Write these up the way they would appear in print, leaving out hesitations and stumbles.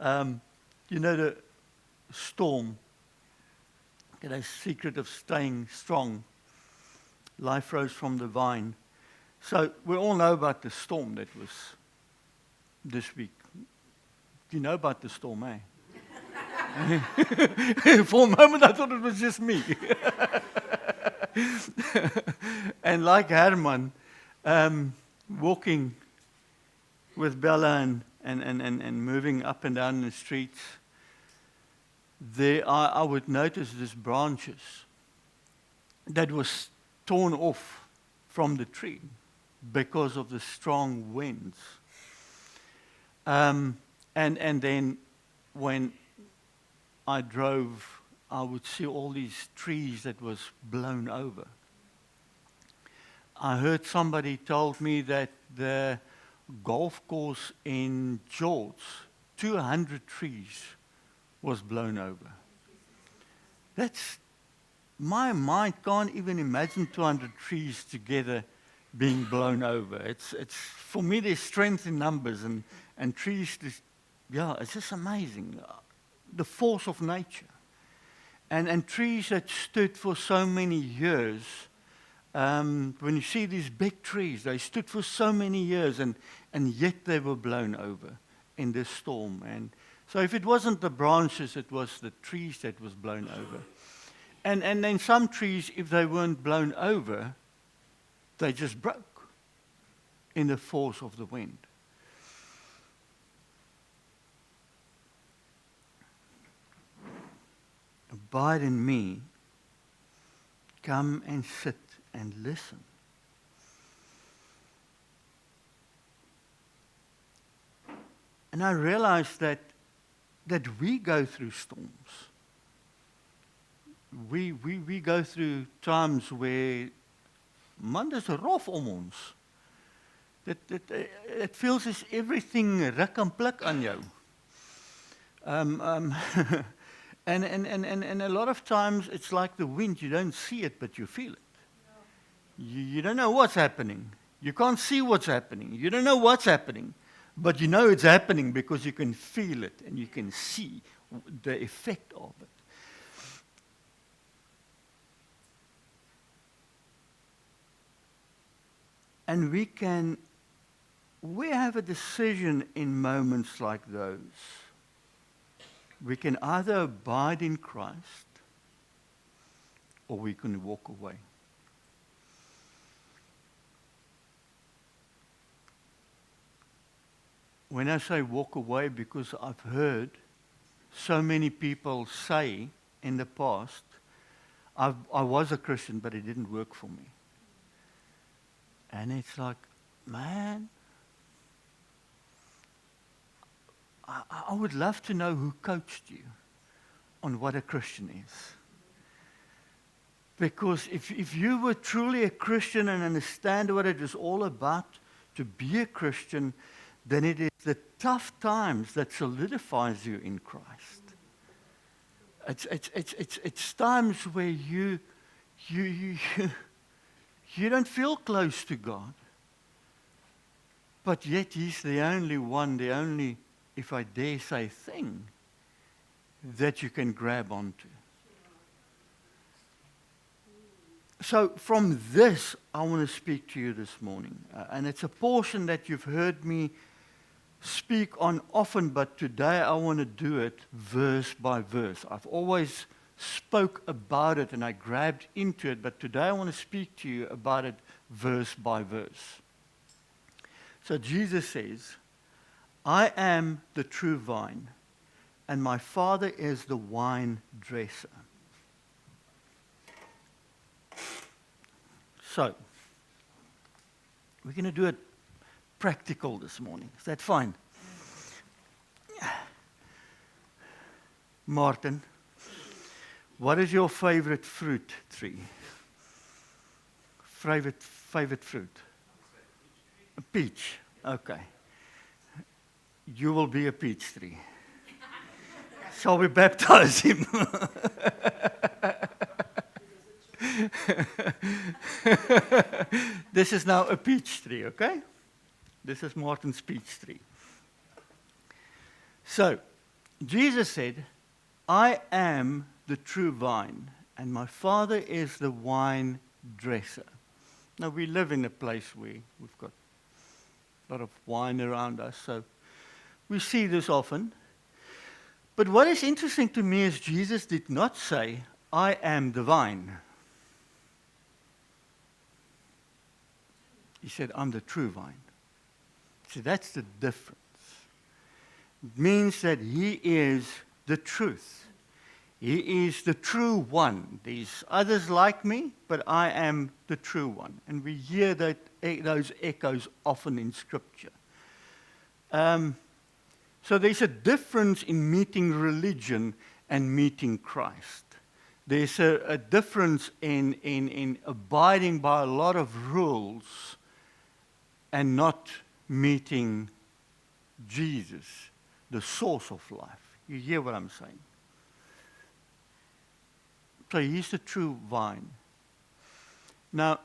Um, you know the storm, the secret of staying strong. Life rose from the vine. So we all know about the storm that was this week. Do you know about the storm, eh? For a moment I thought it was just me. And like Herman, walking with Bella and moving up and down the streets, there I would notice these branches that was torn off from the tree because of the strong winds. And then when I drove, I would see all these trees that was blown over. I heard somebody told me that the golf course in George, 200 trees was blown over. That's, my mind can't even imagine 200 trees together being blown over. It's for me, there's strength in numbers and trees, it's just amazing. The force of nature. And trees that stood for so many years, when you see these big trees, they stood for so many years and yet they were blown over in this storm. And so if it wasn't the branches, it was the trees that was blown over. And then some trees, if they weren't blown over, they just broke in the force of the wind. Abide in me, come and sit and listen. And I realized that we go through storms. We go through times where, man, dis rof om ons. It feels as everything ruk en pluk aan jou. And a lot of times it's like the wind, you don't see it, but you feel it. You don't know what's happening. You can't see what's happening. You don't know what's happening, but you know it's happening because you can feel it and you can see the effect of it. And we have a decision in moments like those. We can either abide in Christ or we can walk away. When I say walk away, because I've heard so many people say in the past, I was a Christian, but it didn't work for me. And it's like, man, I would love to know who coached you on what a Christian is. Because if you were truly a Christian and understand what it is all about to be a Christian, then it is the tough times that solidifies you in Christ. It's times where you don't feel close to God. But yet He's the only one, the only, if I dare say, thing that you can grab onto. So from this, I want to speak to you this morning. And it's a portion that you've heard me speak on often, but today I want to do it verse by verse. I've always spoke about it and I grabbed into it, but today I want to speak to you about it verse by verse. So Jesus says, I am the true vine, and my Father is the vine dresser. So, we're going to do it practical this morning. Is that fine? Martin, what is your favorite fruit tree? Favorite fruit? A peach. Okay. You will be a peach tree. Shall we baptize him? This is now a peach tree, okay? This is Martin's peach tree. So, Jesus said, I am the true vine, and my Father is the wine dresser. Now, we live in a place where we've got a lot of wine around us, so we see this often. But what is interesting to me is Jesus did not say, I am the vine. He said, I'm the true vine. See, that's the difference. It means that he is the truth. He is the true one. There's others like me, but I am the true one. And we hear those echoes often in Scripture. So there's a difference in meeting religion and meeting Christ. There's a difference in abiding by a lot of rules and not meeting Jesus, the source of life. You hear what I'm saying? So he's the true vine. Now,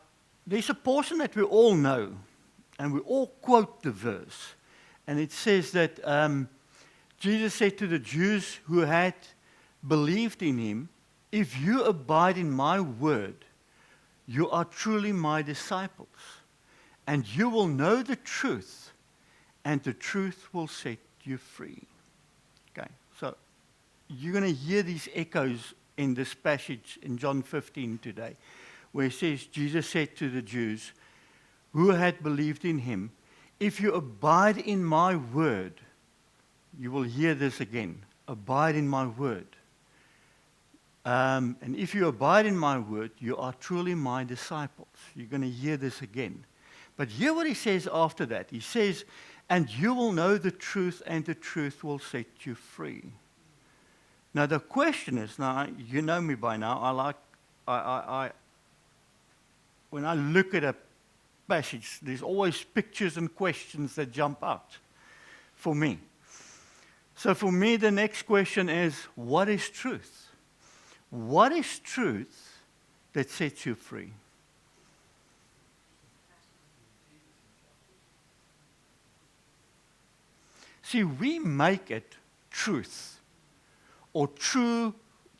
there's a portion that we all know, and we all quote the verse. And it says that Jesus said to the Jews who had believed in him, if you abide in my word, you are truly my disciples. And you will know the truth, and the truth will set you free. Okay, so you're going to hear these echoes in this passage in John 15 today, where it says, Jesus said to the Jews who had believed in him, if you abide in my word, you will hear this again, abide in my word. And if you abide in my word, you are truly my disciples. You're going to hear this again. But hear what he says after that. He says, and you will know the truth, and the truth will set you free. Now the question is, now you know me by now, when I look at a passage, there's always pictures and questions that jump out for me. So for me, the next question is, what is truth? What is truth that sets you free? See, we make it truth or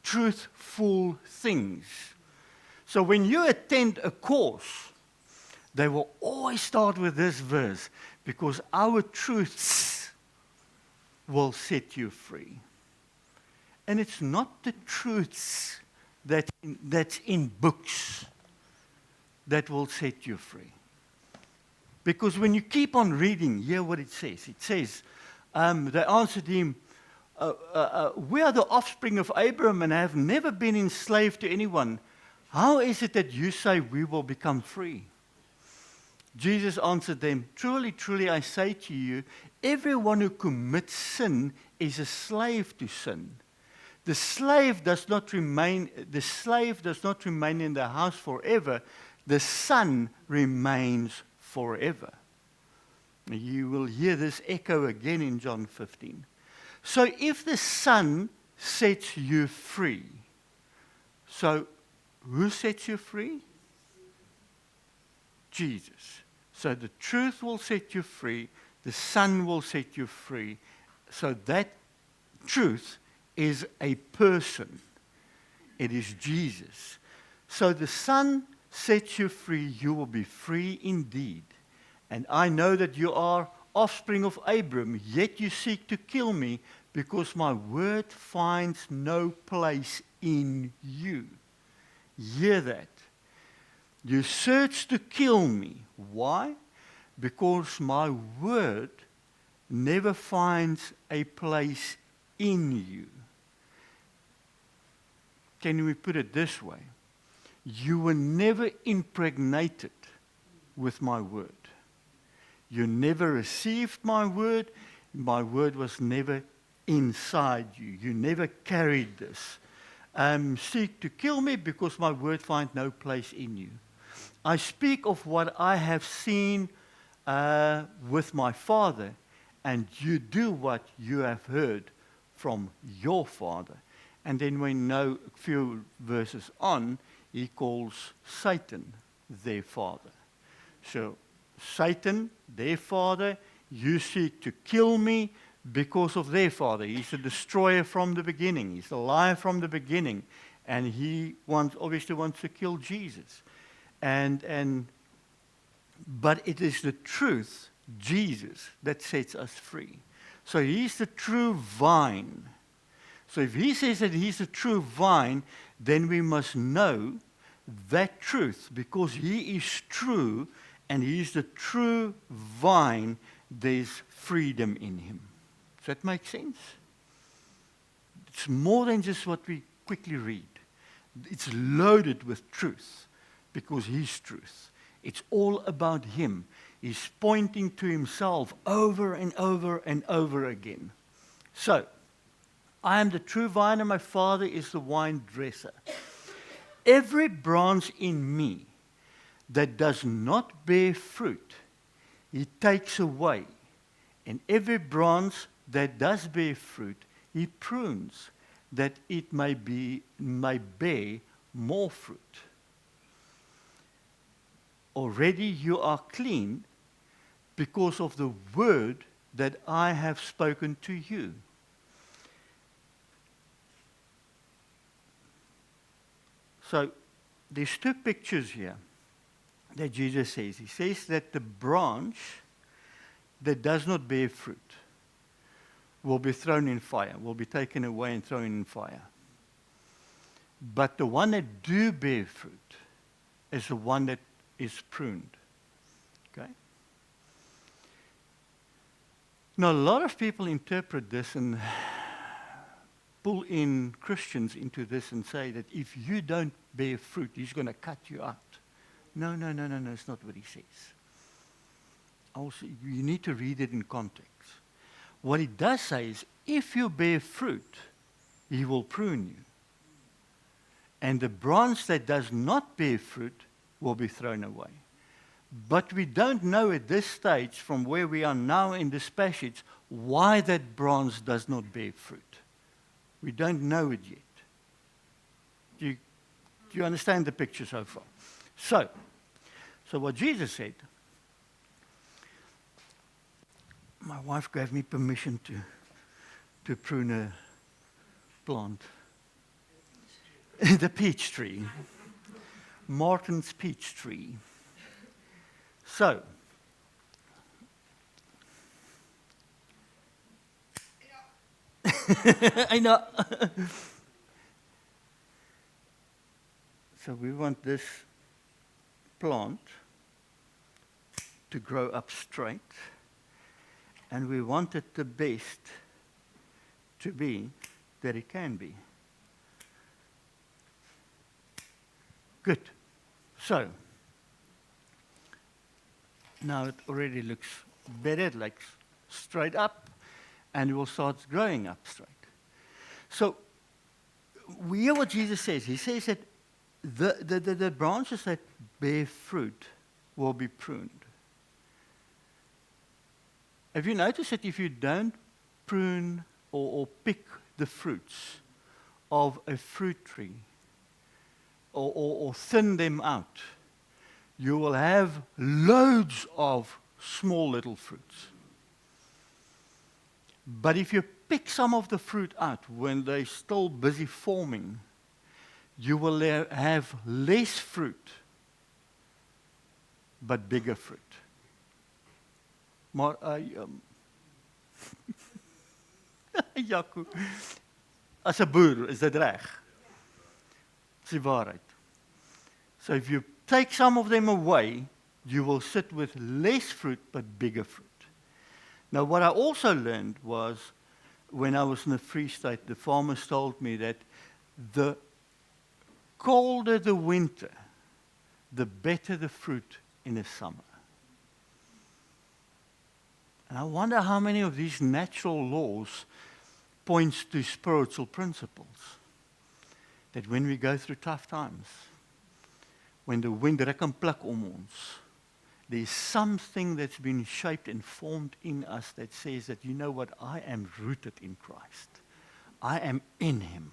truthful things. So when you attend a course, they will always start with this verse, because our truths will set you free. And it's not the truths that's in books that will set you free. Because when you keep on reading, hear what it says. It says, they answered him, we are the offspring of Abraham and have never been enslaved to anyone. How is it that you say we will become free? Jesus answered them, truly, truly, I say to you, everyone who commits sin is a slave to sin. The slave does not remain in the house forever. The son remains forever. You will hear this echo again in John 15. So if the Son sets you free, so who sets you free? Jesus. So the truth will set you free, the Son will set you free. So that truth is a person. It is Jesus. So the Son sets you free, you will be free indeed. And I know that you are offspring of Abraham, yet you seek to kill me, because my word finds no place in you. Hear that. You search to kill me. Why? Because my word never finds a place in you. Can we put it this way? You were never impregnated with my word. You never received my word. My word was never inside you. You never carried this. Seek to kill me because my word finds no place in you. I speak of what I have seen with my Father, and you do what you have heard from your father. And then we know a few verses on, he calls Satan their father. So Satan, their father, you seek to kill me because of their father. He's a destroyer from the beginning. He's a liar from the beginning. And he obviously wants to kill Jesus. But it is the truth, Jesus, that sets us free. So he's the true vine. So if he says that he's the true vine, then we must know that truth, because he is true and he is the true vine. There's freedom in him. Does that make sense? It's more than just what we quickly read. It's loaded with truth, because he's truth. It's all about him. He's pointing to himself over and over and over again. So, I am the true vine and my Father is the vine dresser. Every branch in me that does not bear fruit, he takes away. And every branch that does bear fruit, he prunes, that it may bear more fruit. Already you are clean because of the word that I have spoken to you. So there's two pictures here that Jesus says. He says that the branch that does not bear fruit will be thrown in fire, will be taken away and thrown in fire. But the one that do bear fruit is the one that is pruned. Okay? Now, a lot of people interpret this and pull in Christians into this and say that if you don't bear fruit, he's going to cut you out. No, it's not what he says. Also, you need to read it in context. What he does say is, if you bear fruit, he will prune you. And the branch that does not bear fruit will be thrown away. But we don't know at this stage, from where we are now in this passage, why that branch does not bear fruit. We don't know it yet. Do you understand the picture so far? So what Jesus said, my wife gave me permission to prune a plant. The peach tree. Martin's peach tree. So, I know. So we want this plant to grow up straight, and we want it the best to be that it can be. Good. So, now it already looks better, it looks straight up, and it will start growing up straight. So, we hear what Jesus says. He says that the branches that bear fruit will be pruned. Have you noticed that if you don't prune or pick the fruits of a fruit tree, or thin them out, you will have loads of small little fruits. But if you pick some of the fruit out when they're still busy forming, you will have less fruit, but bigger fruit. Maar, Jaco, as 'n boer is dit reg. Dis die waarheid. So if you take some of them away, you will sit with less fruit but bigger fruit. Now what I also learned was, when I was in the Free State, the farmers told me that the colder the winter, the better the fruit in the summer. And I wonder how many of these natural laws points to spiritual principles. That when we go through tough times, when the wind ruk en pluk om ons, there's something that's been shaped and formed in us that says that, you know what, I am rooted in Christ. I am in him.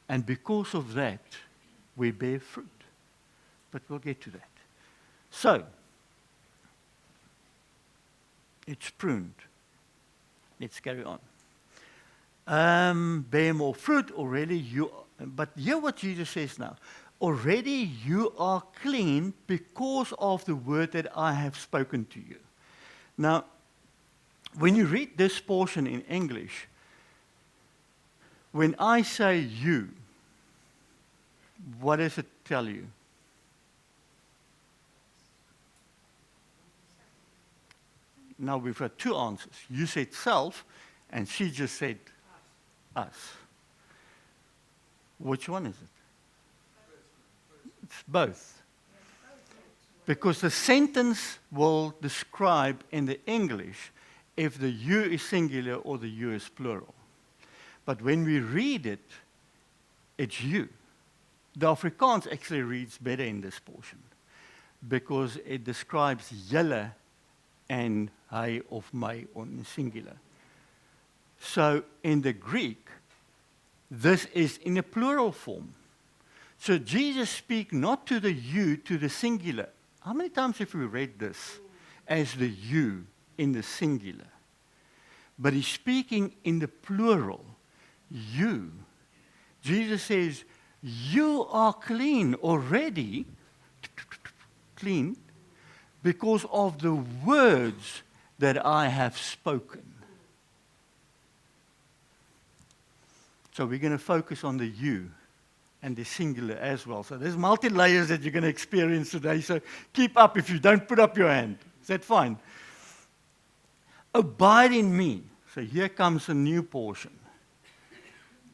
And because of that, we bear fruit. But we'll get to that. So, it's pruned. Let's carry on. Bear more fruit already. But hear what Jesus says now. Already you are clean because of the word that I have spoken to you. Now, when you read this portion in English, when I say you, what does it tell you? Now we've got two answers. You said self, and she just said us. Which one is it? It's both. Because the sentence will describe in the English if the you is singular or the you is plural. But when we read it, it's you. The Afrikaans actually reads better in this portion because it describes julle and hy of my on singular. So in the Greek, this is in a plural form. So Jesus speaks not to the you, to the singular. How many times have we read this as the you in the singular? But he's speaking in the plural, you. Jesus says, you are clean already, clean, because of the words that I have spoken. So we're going to focus on the you and the singular as well. So there's multi-layers that you're going to experience today. So keep up if you don't put up your hand. Is that fine? Abide in me. So here comes a new portion.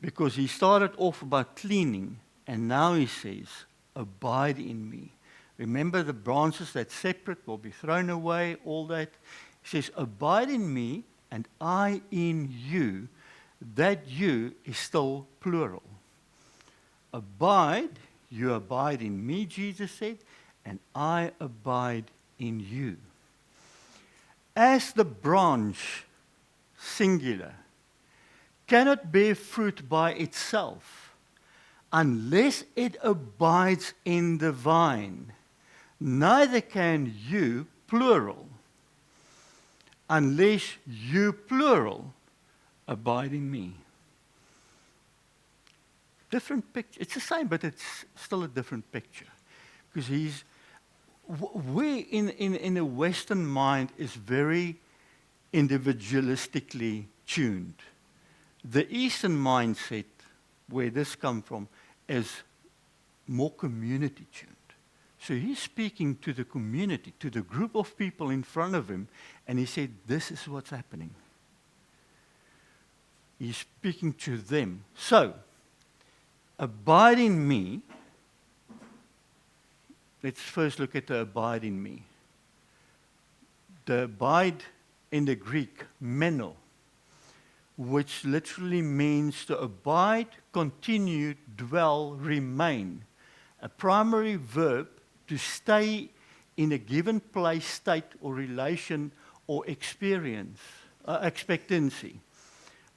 Because he started off about cleaning, and now he says, abide in me. Remember the branches that's separate will be thrown away, all that. He says, abide in me, and I in you. That you is still plural. Abide, you abide in me, Jesus said, and I abide in you. As the branch, singular, cannot bear fruit by itself unless it abides in the vine, neither can you, plural, unless you, plural, abide in me. Different picture. It's the same, but it's still a different picture. Because we in a Western mind is very individualistically tuned. The Eastern mindset, where this comes from, is more community tuned. So he's speaking to the community, to the group of people in front of him, and he said, this is what's happening. He's speaking to them. So, abide in me. Let's first look at the abide in me. The abide in the Greek, meno, which literally means to abide, continue, dwell, remain. A primary verb to stay in a given place, state, or relation, or experience, expectancy.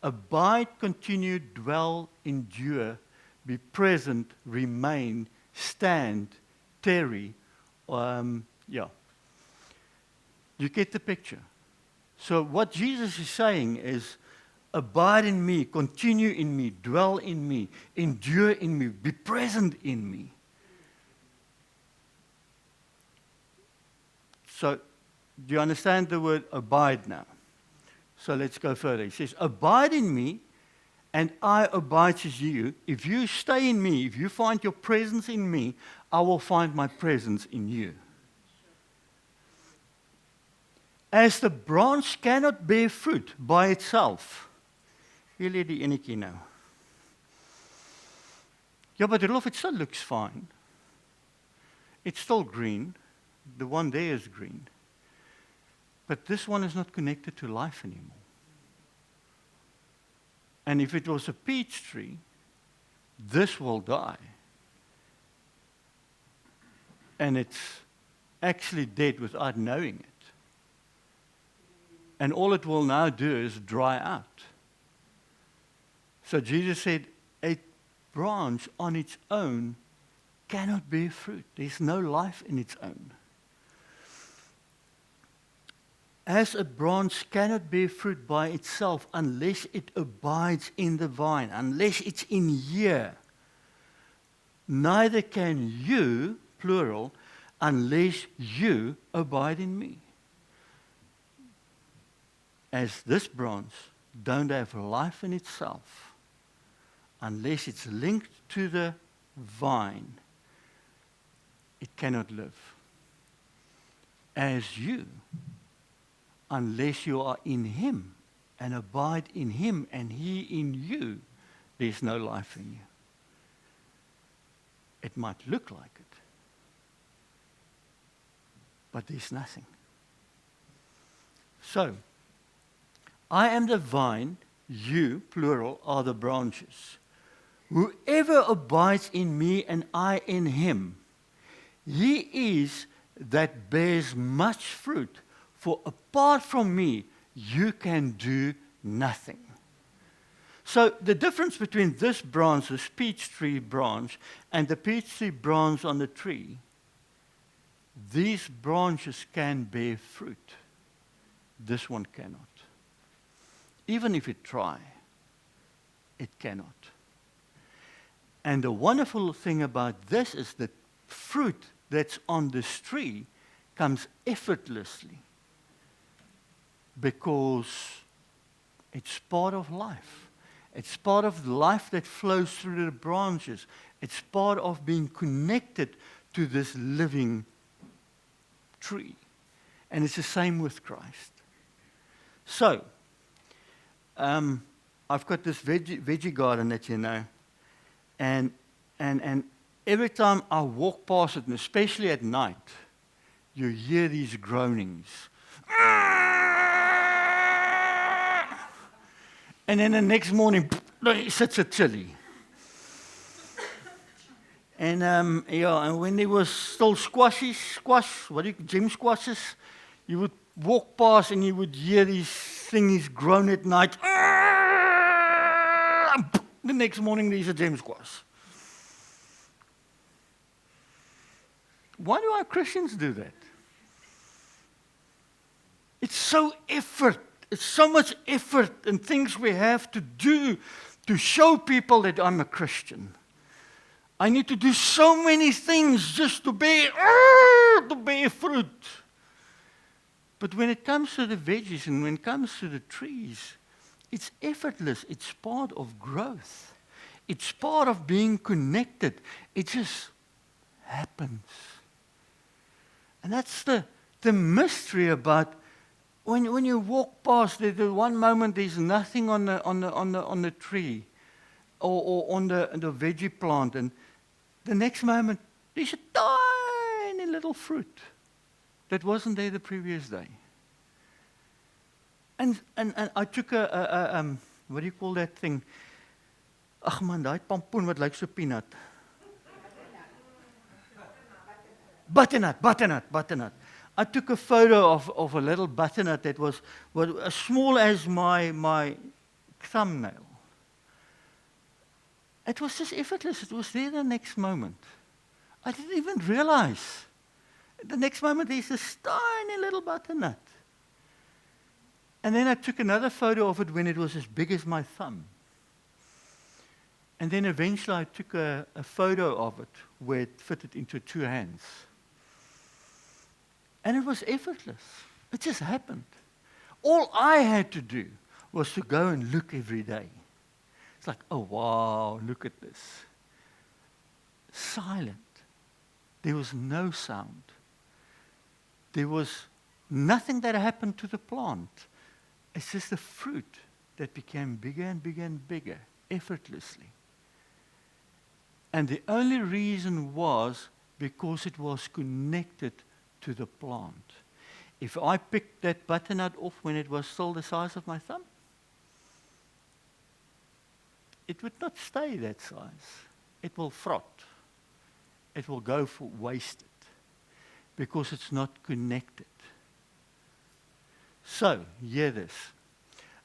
Abide, continue, dwell, endure, be present, remain, stand, tarry. You get the picture. So what Jesus is saying is, abide in me, continue in me, dwell in me, endure in me, be present in me. So, do you understand the word abide now? So let's go further. He says, abide in me, and I abide in you. If you stay in me, if you find your presence in me, I will find my presence in you. As the branch cannot bear fruit by itself. Hier lê die enetjie nou. Ja, but Rolf, it still looks fine. It's still green. The one there is green. But this one is not connected to life anymore. And if it was a peach tree, this will die. And it's actually dead without knowing it. And all it will now do is dry out. So Jesus said, a branch on its own cannot bear fruit. There's no life in its own. As a branch cannot bear fruit by itself unless it abides in the vine, unless it's in here, neither can you, plural, unless you abide in me. As this branch don't have life in itself, unless it's linked to the vine, it cannot live. As you, unless you are in him and abide in him and he in you, there's no life in you. It might look like it, but there's nothing. So, I am the vine, you, plural, are the branches. Whoever abides in me and I in him, he is that bears much fruit, for apart from me, you can do nothing. So the difference between this branch, the peach tree branch, and the peach tree branch on the tree, these branches can bear fruit. This one cannot. Even if it try, it cannot. And the wonderful thing about this is that fruit that's on this tree comes effortlessly because it's part of life. It's part of life that flows through the branches. It's part of being connected to this living tree. And it's the same with Christ. So, I've got this veggie garden that you know, and every time I walk past it, and especially at night, you hear these groanings. And then the next morning, he sits a chili. And and when there was still gem squashes, you would walk past and you would hear these things groan at night. The next morning there's a gem squash. Why do our Christians do that? It's so effort. It's so much effort and things we have to do to show people that I'm a Christian. I need to do so many things just to bear fruit. But when it comes to the veggies and when it comes to the trees, it's effortless. It's part of growth. It's part of being connected. It just happens. And that's the mystery about when you walk past, the one moment there's nothing on the tree or on the veggie plant, and the next moment there's a tiny little fruit that wasn't there the previous day. And I took a what do you call that thing? Ag man, daai pampoen wat lyk so peanut. Butternut. I took a photo of a little butternut that was as small as my thumbnail. It was just effortless. It was there the next moment. I didn't even realize. The next moment there's this tiny little butternut. And then I took another photo of it when it was as big as my thumb. And then eventually I took a photo of it where it fitted into 2 hands. And it was effortless. It just happened. All I had to do was to go and look every day. It's like, oh wow, look at this. Silent. There was no sound. There was nothing that happened to the plant. It's just the fruit that became bigger and bigger and bigger, effortlessly. And the only reason was because it was connected to the plant. If I picked that butternut off when it was still the size of my thumb, it would not stay that size. It will rot. It will go for wasted because it's not connected. So, hear this.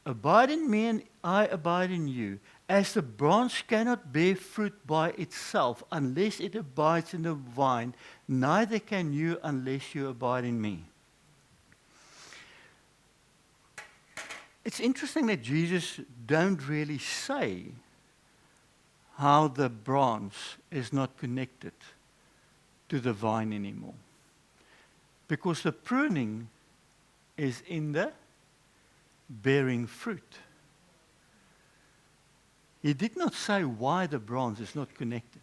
Abide in me and I abide in you. As the branch cannot bear fruit by itself unless it abides in the vine, neither can you unless you abide in me. it's interesting that Jesus don't really say how the branch is not connected to the vine anymore. Because the pruning is in the bearing fruit. He did not say why the branch is not connected.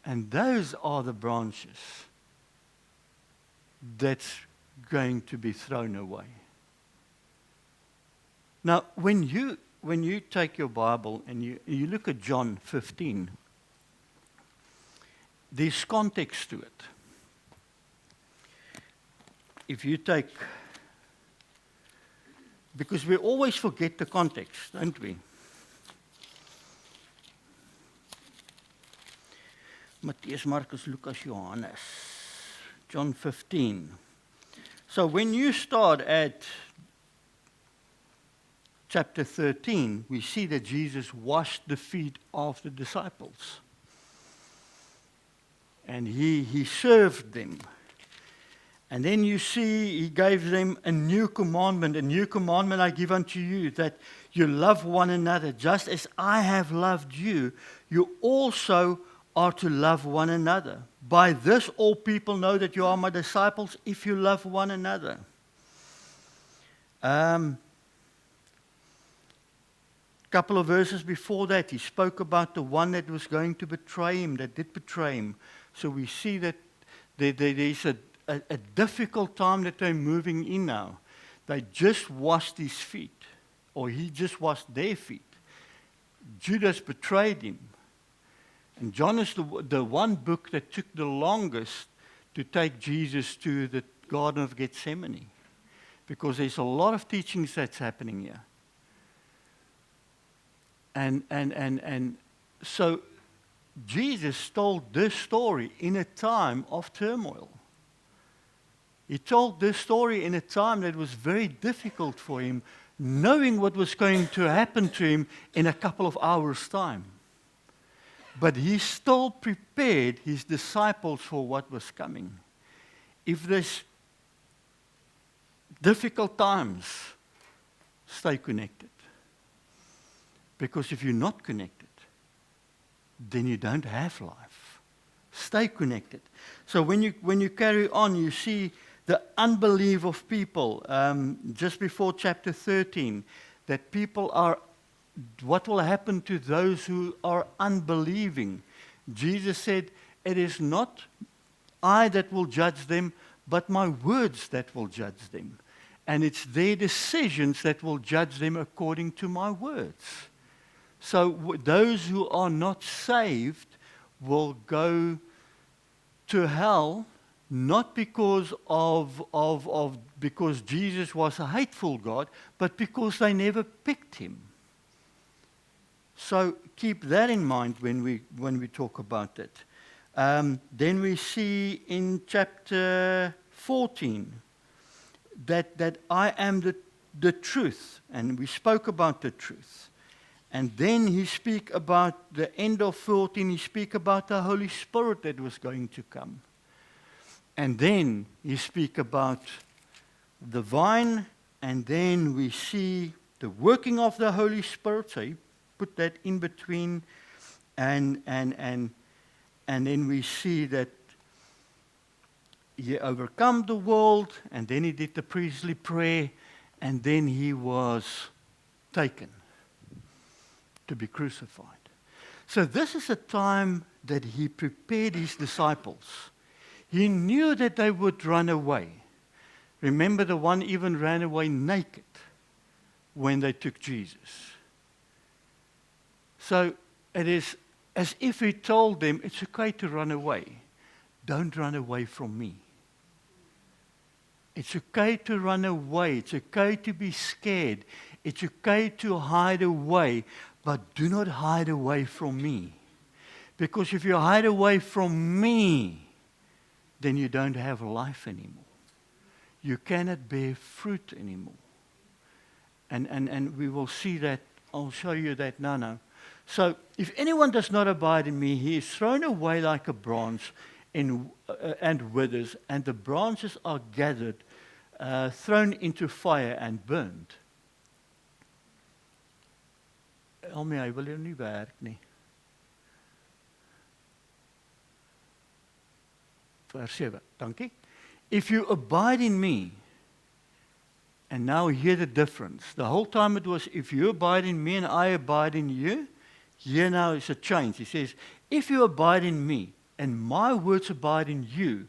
And those are the branches that's going to be thrown away. Now, when you take your Bible and you look at John 15, there's context to it. If you take, because we always forget the context, don't we? Matthias, Marcus, Lucas, Johannes, John 15. So when you start at chapter 13, we see that Jesus washed the feet of the disciples. And he served them. And then you see he gave them a new commandment. A new commandment I give unto you, that you love one another. Just as I have loved you, you also are to love one another. By this all people know that you are my disciples, if you love one another. Couple of verses before that, he spoke about the one that was going to betray him, that did betray him. So we see that there's a difficult time that they're moving in now. They just washed his feet, or he just washed their feet. Judas betrayed him. And John is the one book that took the longest to take Jesus to the Garden of Gethsemane, because there's a lot of teachings that's happening here. And so Jesus told this story in a time of turmoil. He told this story in a time that was very difficult for him, knowing what was going to happen to him in a couple of hours' time. But he still prepared his disciples for what was coming. If there's difficult times, stay connected. Because if you're not connected, then you don't have life. Stay connected. So when you carry on, you see the unbelief of people. Just before chapter 13, that people are, what will happen to those who are unbelieving? Jesus said, it is not I that will judge them, but my words that will judge them. And it's their decisions that will judge them according to my words. So those who are not saved will go to hell, not because because Jesus was a hateful God, but because they never picked him. So keep that in mind when we talk about it. Then we see in chapter 14 that I am the truth, and we spoke about the truth. And then he speak about the end of 14, he speak about the Holy Spirit that was going to come. And then he speak about the vine, and then we see the working of the Holy Spirit. So he put that in between, and then we see that he overcome the world, and then he did the priestly prayer, and then he was taken to be crucified. So this is a time that he prepared his disciples. He knew that they would run away. Remember, the one even ran away naked when they took Jesus. So it is as if he told them, it's okay to run away. Don't run away from me. It's okay to run away. It's okay to be scared. It's okay to hide away. But do not hide away from me. Because if you hide away from me, then you don't have life anymore. You cannot bear fruit anymore. And we will see that. I'll show you that now. So, if anyone does not abide in me, he is thrown away like a branch, and withers, and the branches are gathered, thrown into fire and burned. Elmie, hy wil jou nie werk nie. Vers 7, dankie. If you abide in me, and now hear the difference. The whole time it was, if you abide in me and I abide in you. Here now is a change. He says, if you abide in me and my words abide in you,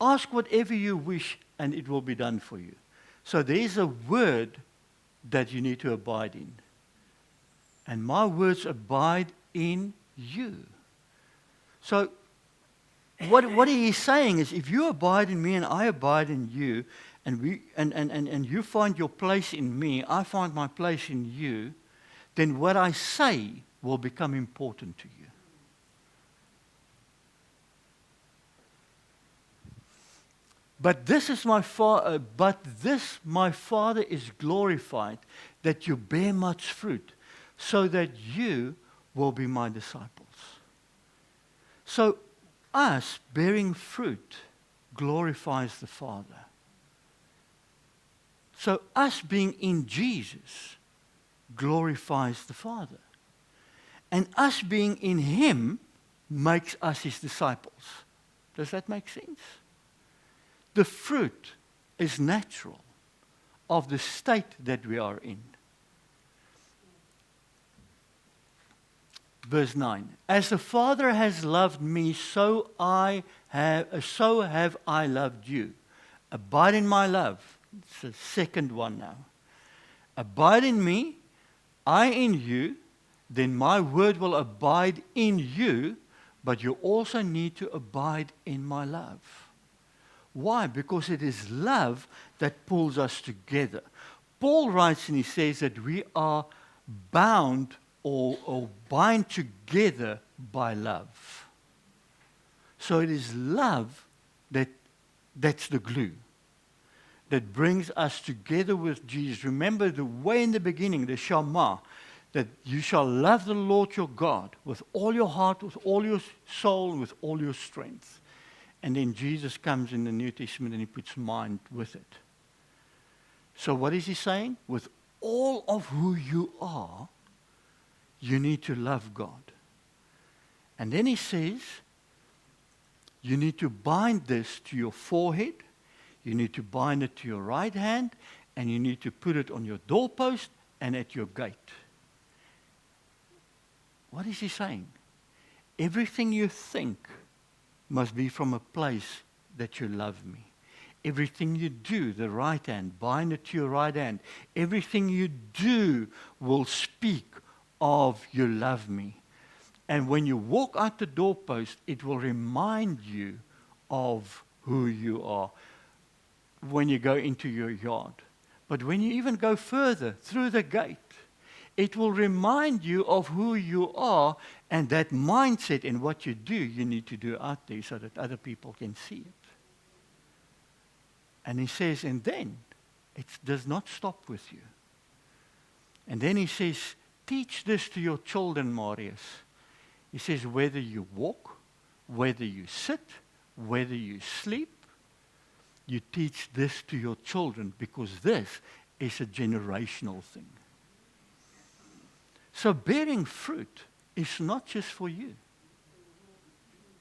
ask whatever you wish and it will be done for you. So there's a word that you need to abide in. And my words abide in you. So what he is saying is, if you abide in me and I abide in you, and you find your place in me, I find my place in you, then what I say will become important to you. But this my Father is glorified, that you bear much fruit, so that you will be my disciples. So us bearing fruit glorifies the Father. So us being in Jesus glorifies the Father. And us being in Him makes us His disciples. Does that make sense? The fruit is natural of the state that we are in. Verse 9. As the Father has loved me, so have I loved you. Abide in my love. It's the second one now. Abide in me, I in you, then my word will abide in you, but you also need to abide in my love. Why? Because it is love that pulls us together. Paul writes and he says that we are bound or bind together by love. So it is love that's the glue that brings us together with Jesus. Remember the way in the beginning, the Shema, that you shall love the Lord your God with all your heart, with all your soul, with all your strength. And then Jesus comes in the New Testament and he puts mind with it. So what is he saying? With all of who you are, you need to love God. And then he says, you need to bind this to your forehead, you need to bind it to your right hand, and you need to put it on your doorpost and at your gate. What is he saying? Everything you think must be from a place that you love me. Everything you do, the right hand, bind it to your right hand. Everything you do will speak of you love me. And when you walk out the doorpost, it will remind you of who you are when you go into your yard. But when you even go further through the gate, it will remind you of who you are, and that mindset and what you do, you need to do out there so that other people can see it. And he says, and then it does not stop with you. And then he says, teach this to your children, Marius. He says, whether you walk, whether you sit, whether you sleep, you teach this to your children, because this is a generational thing. So bearing fruit is not just for you.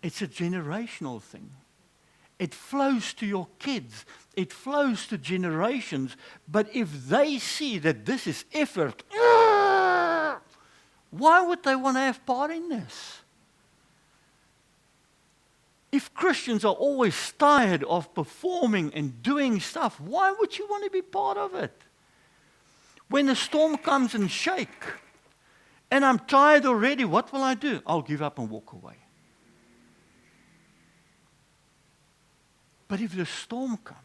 It's a generational thing. It flows to your kids. It flows to generations. But if they see that this is effort, why would they want to have part in this? If Christians are always tired of performing and doing stuff, why would you want to be part of it? When the storm comes and shake, and I'm tired already, what will I do? I'll give up and walk away. But if the storm comes,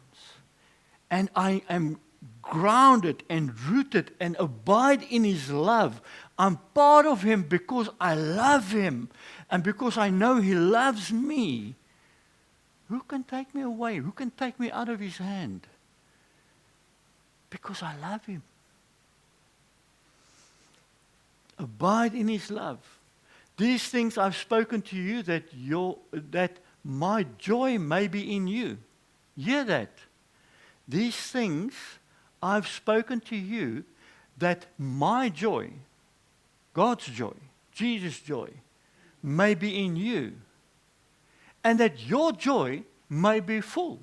and I am grounded and rooted and abide in His love, I'm part of Him because I love Him, and because I know He loves me, who can take me away? Who can take me out of His hand? Because I love Him. Abide in His love. These things I've spoken to you, that my joy may be in you. Hear that. These things I've spoken to you, that my joy, God's joy, Jesus' joy, may be in you, and that your joy may be full.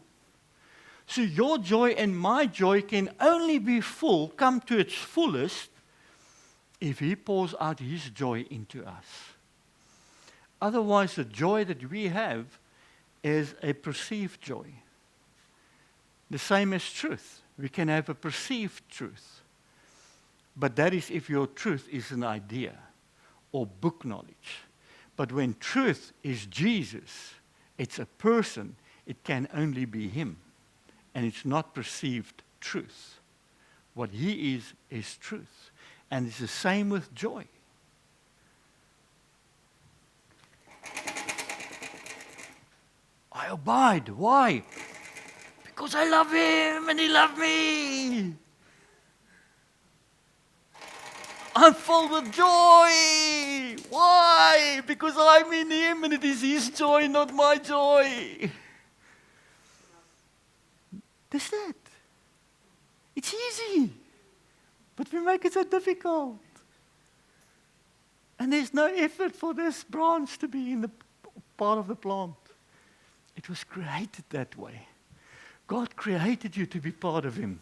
So your joy and my joy can only be full, come to its fullest, if He pours out His joy into us. Otherwise, the joy that we have is a perceived joy. The same as truth. We can have a perceived truth. But that is if your truth is an idea or book knowledge. But when truth is Jesus, it's a person, it can only be Him. And it's not perceived truth. What He is truth. And it's the same with joy. I abide. Why? Because I love Him and He loved me. I'm full with joy. Why? Because I'm in Him and it is His joy, not my joy. That's it. It's easy. But we make it so difficult. And there's no effort for this branch to be in the part of the plant. It was created that way. God created you to be part of Him.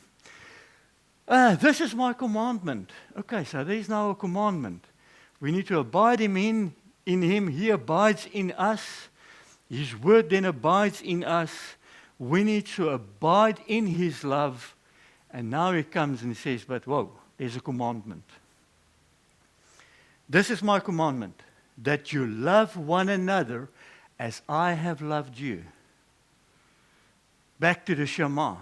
This is my commandment. Okay, so there's now a commandment. We need to abide in Him. He abides in us. His word then abides in us. We need to abide in His love. And now He comes and He says, but whoa, there's a commandment. This is my commandment, that you love one another as I have loved you. Back to the Shema.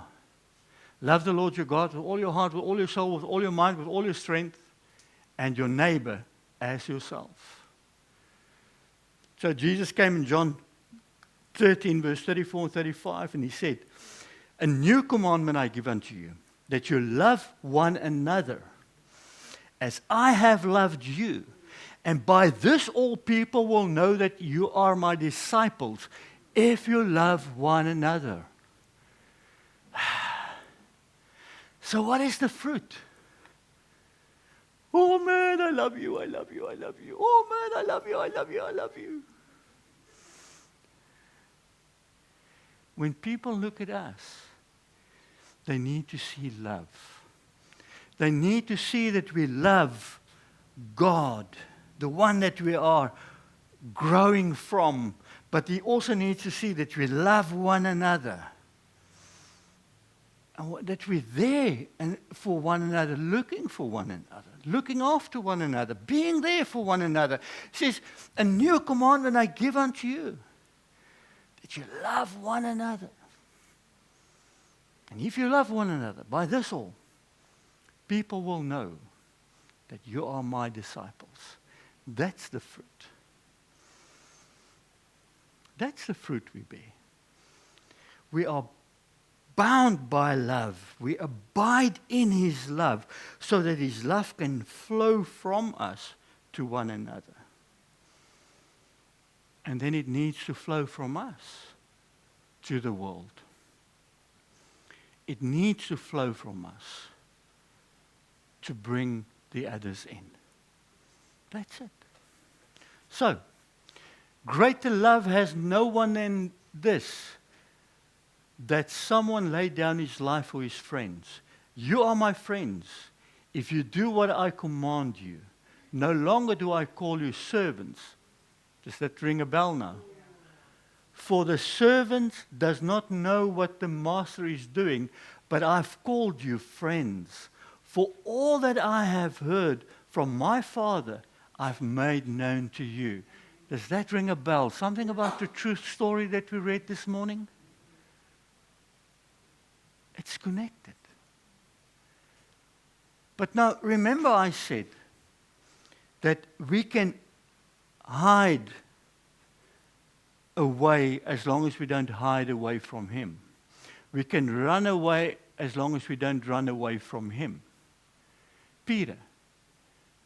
Love the Lord your God with all your heart, with all your soul, with all your mind, with all your strength, and your neighbor as yourself. So Jesus came in John 13, verse 34 and 35, and He said, a new commandment I give unto you, that you love one another as I have loved you. And by this all people will know that you are my disciples, if you love one another. So what is the fruit? Oh man, I love you, I love you, I love you. Oh man, I love you, I love you, I love you. When people look at us, they need to see love. They need to see that we love God, the one that we are growing from. But He also needs to see that we love one another. And that we're there and for one another, looking for one another, looking after one another, being there for one another. It says, a new commandment I give unto you, that you love one another. And if you love one another, by this all, people will know that you are my disciples. That's the fruit. That's the fruit we bear. We are bound by love. We abide in His love so that His love can flow from us to one another. And then it needs to flow from us to the world. It needs to flow from us to bring the others in. That's it. So, greater love has no one than this, that someone laid down his life for his friends. You are my friends if you do what I command you. No longer do I call you servants. Does that ring a bell now? For the servant does not know what the master is doing, but I've called you friends. For all that I have heard from my Father, I've made known to you. Does that ring a bell? Something about the truth story that we read this morning? It's connected. But now, remember I said that we can hide away as long as we don't hide away from Him. We can run away as long as we don't run away from Him. Peter,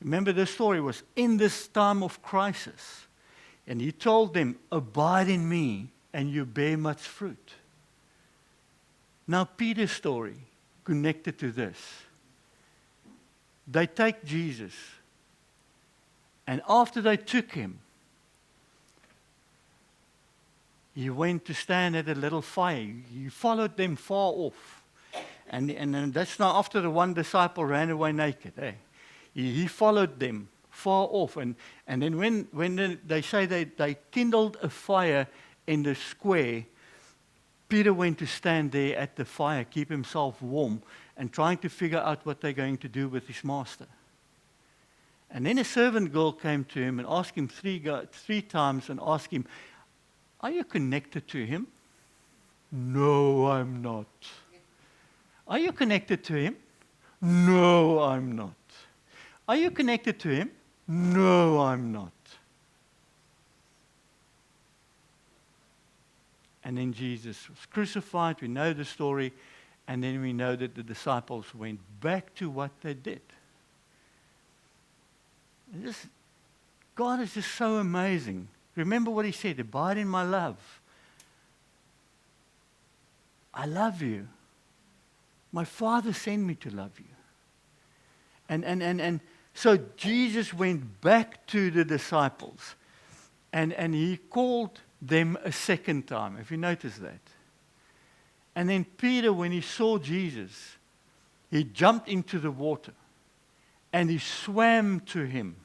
remember the story was in this time of crisis, and he told them, abide in me and you bear much fruit. Now, Peter's story connected to this. They take Jesus, and after they took him, he went to stand at a little fire. He followed them far off. And that's not after the one disciple ran away naked. Eh? He followed them far off. And then when they say they kindled a fire in the square, Peter went to stand there at the fire, keep himself warm, and trying to figure out what they're going to do with his master. And then a servant girl came to him and asked him three times and asked him, "Are you connected to him?" "No, I'm not." "Are you connected to him?" "No, I'm not." "Are you connected to him?" "No, I'm not." And then Jesus was crucified. We know the story. And then we know that the disciples went back to what they did. And God is just so amazing. Remember what he said, "Abide in my love." I love you. My Father sent me to love you. And so Jesus went back to the disciples and he called them a second time. Have you noticed that? And then Peter, when he saw Jesus, he jumped into the water and he swam to him.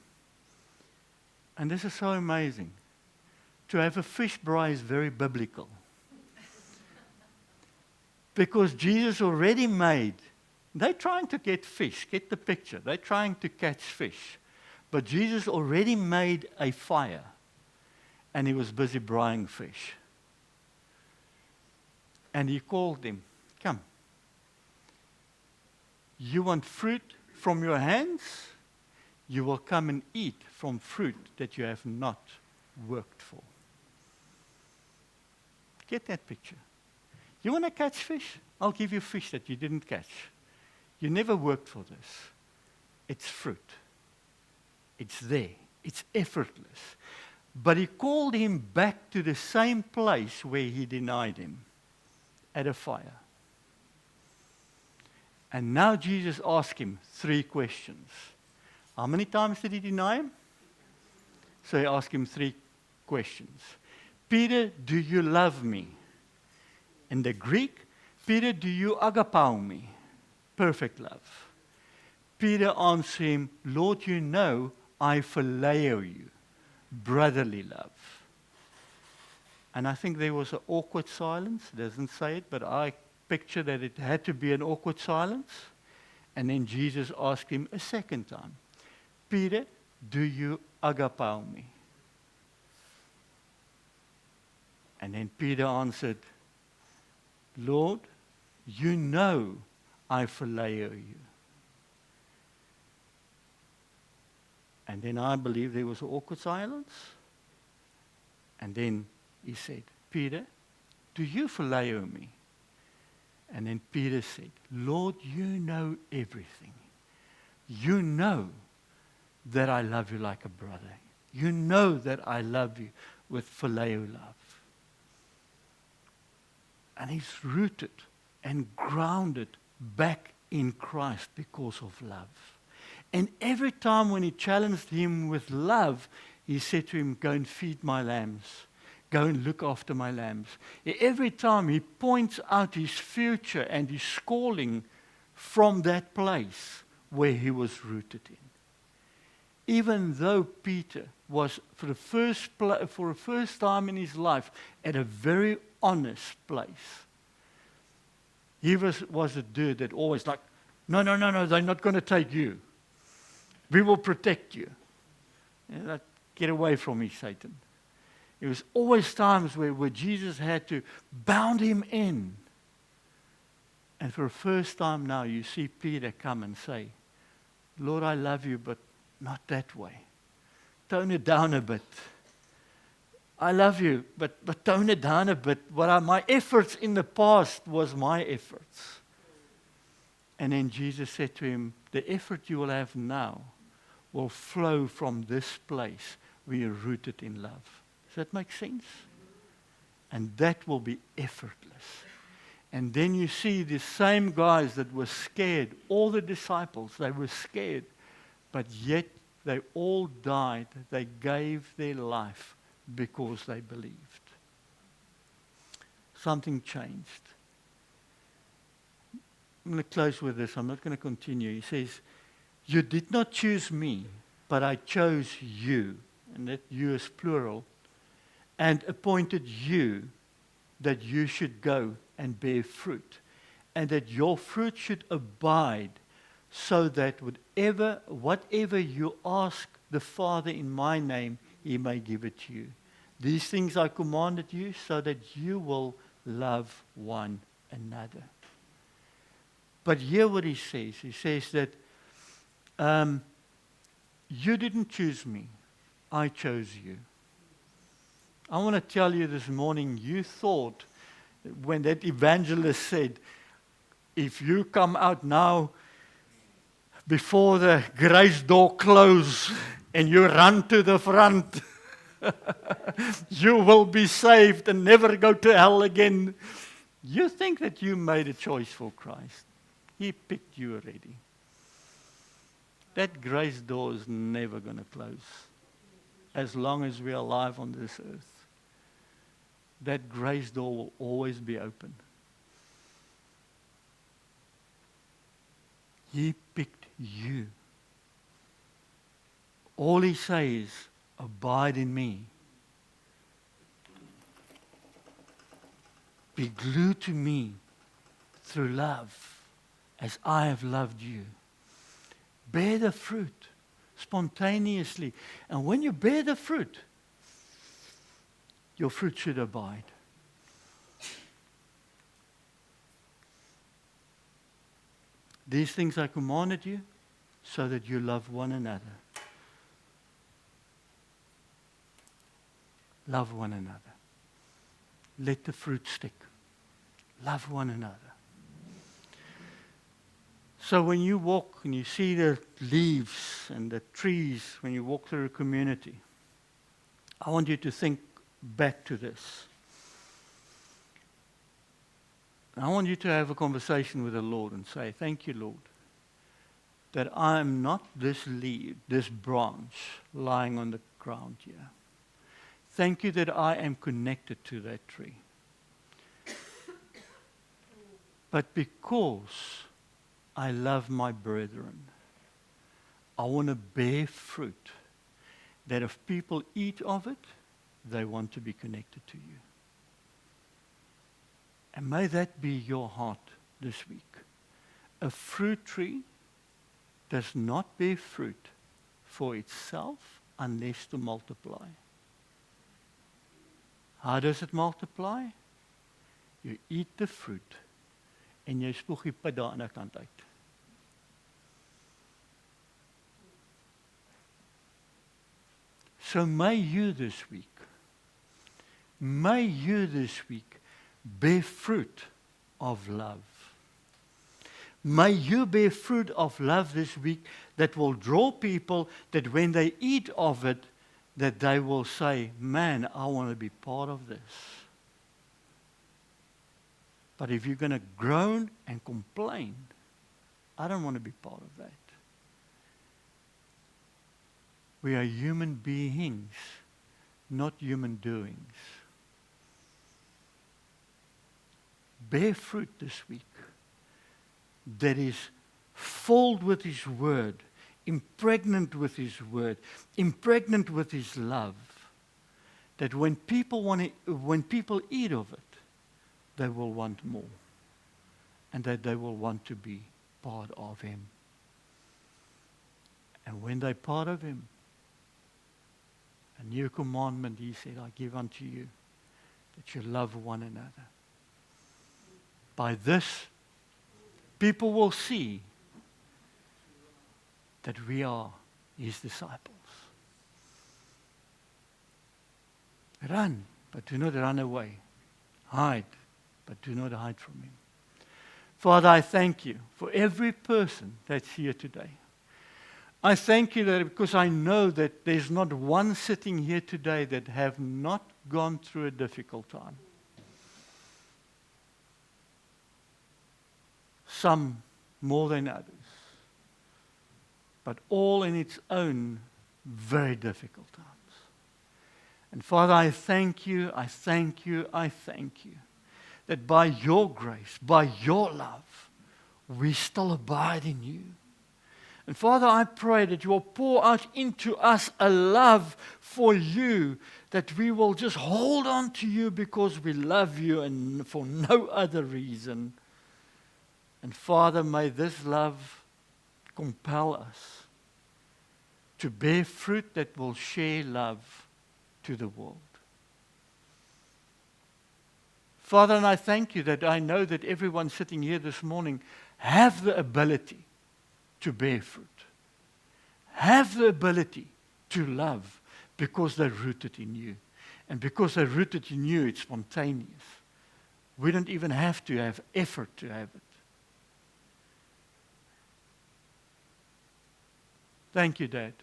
And this is so amazing. To have a fish braai is very biblical. Because Jesus already made, they're trying to get fish, get the picture. They're trying to catch fish. But Jesus already made a fire and he was busy braaiing fish. And he called them, "Come. You want fruit from your hands? You will come and eat from fruit that you have not worked for." Get that picture. You want to catch fish? I'll give you fish that you didn't catch. You never worked for this. It's fruit. It's there. It's effortless. But he called him back to the same place where he denied him, at a fire. And now Jesus asked him 3 questions. How many times did he deny him? So he asked him 3 questions. "Peter, do you love me?" In the Greek, "Peter, do you agapao me?" Perfect love. Peter answered him, "Lord, you know I phileo you." Brotherly love. And I think there was an awkward silence. It doesn't say it, but I picture that it had to be an awkward silence. And then Jesus asked him a second time, "Peter, do you agapao me?" And then Peter answered, "Lord, you know I phileo you." And then I believe there was an awkward silence. And then he said, "Peter, do you phileo me?" And then Peter said, "Lord, you know everything. You know that I love you like a brother. You know that I love you with phileo love." And he's rooted and grounded back in Christ because of love. And every time when he challenged him with love, he said to him, "Go and feed my lambs. Go and look after my lambs." Every time he points out his future and his calling from that place where he was rooted in. Even though Peter was, for the first time in his life, at a very honest place. He was a dude that always like, no, they're not going to take you. We will protect you. Get away from me, Satan. There was always times where Jesus had to bound him in. And for the first time now, you see Peter come and say, "Lord, I love you, but not that way. Tone it down a bit. I love you, but tone it down a bit. My efforts in the past was my efforts." And then Jesus said to him, "The effort you will have now will flow from this place where you're rooted in love." Does that make sense? And that will be effortless. And then you see the same guys that were scared, all the disciples, they were scared, but yet they all died. They gave their life because they believed. Something changed. I'm going to close with this. I'm not going to continue. He says, you did not choose me, but I chose you. And that you is plural. And appointed you that you should go and bear fruit. And that your fruit should abide, so that whatever you ask the Father in my name, he may give it to you. These things I commanded you, so that you will love one another. But hear what he says. He says that you didn't choose me. I chose you. I want to tell you this morning, you thought when that evangelist said, if you come out now before the grace door closes and you run to the front, you will be saved and never go to hell again. You think that you made a choice for Christ. He picked you already. That grace door is never going to close as long as we are alive on this earth. That grace door will always be open. He picked you. All he says, abide in me. Be glued to me through love, as I have loved you. Bear the fruit spontaneously. And when you bear the fruit, your fruit should abide. These things I commanded you, so that you love one another. Love one another. Let the fruit stick. Love one another. So when you walk and you see the leaves and the trees, when you walk through a community, I want you to think back to this. I want you to have a conversation with the Lord and say, thank you, Lord, that I am not this leaf, this branch lying on the ground here. Thank you that I am connected to that tree. But because I love my brethren, I want to bear fruit that if people eat of it, they want to be connected to you. And may that be your heart this week. A fruit tree does not bear fruit for itself unless to multiply. How does it multiply? You eat the fruit en jy spoeg die pit daar aan die kant uit. So may you this week bear fruit of love. May you bear fruit of love this week that will draw people, that when they eat of it, that they will say, man, I want to be part of this. But if you're going to groan and complain, I don't want to be part of that. We are human beings, not human doings. Bear fruit this week that is filled with His Word, impregnant with His Word, impregnant with His love, that when people eat of it, they will want more, and that they will want to be part of Him. And when they're part of Him, a new commandment He said, I give unto you, that you love one another. By this, people will see that we are His disciples. Run, but do not run away. Hide, but do not hide from Him. Father, I thank you for every person that's here today. I thank you that because I know that there's not one sitting here today that have not gone through a difficult time. some more than others, but all in its own very difficult times. And Father, I thank you, I thank you, I thank you that by your grace, by your love, we still abide in you. And Father, I pray that you will pour out into us a love for you, that we will just hold on to you because we love you and for no other reason. And Father, may this love compel us to bear fruit that will share love to the world. Father, and I thank you that I know that everyone sitting here this morning have the ability to bear fruit, have the ability to love because they're rooted in you. And because they're rooted in you, it's spontaneous. We don't even have to have effort to have it. Thank you, Dad,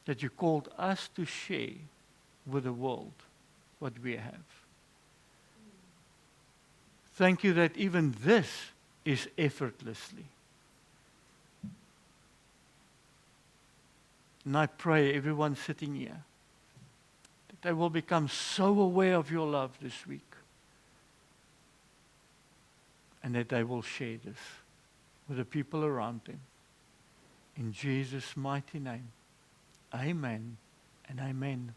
that you called us to share with the world what we have. Thank you that even this is effortlessly. And I pray everyone sitting here that they will become so aware of your love this week and that they will share this with the people around them. In Jesus' mighty name, amen and amen.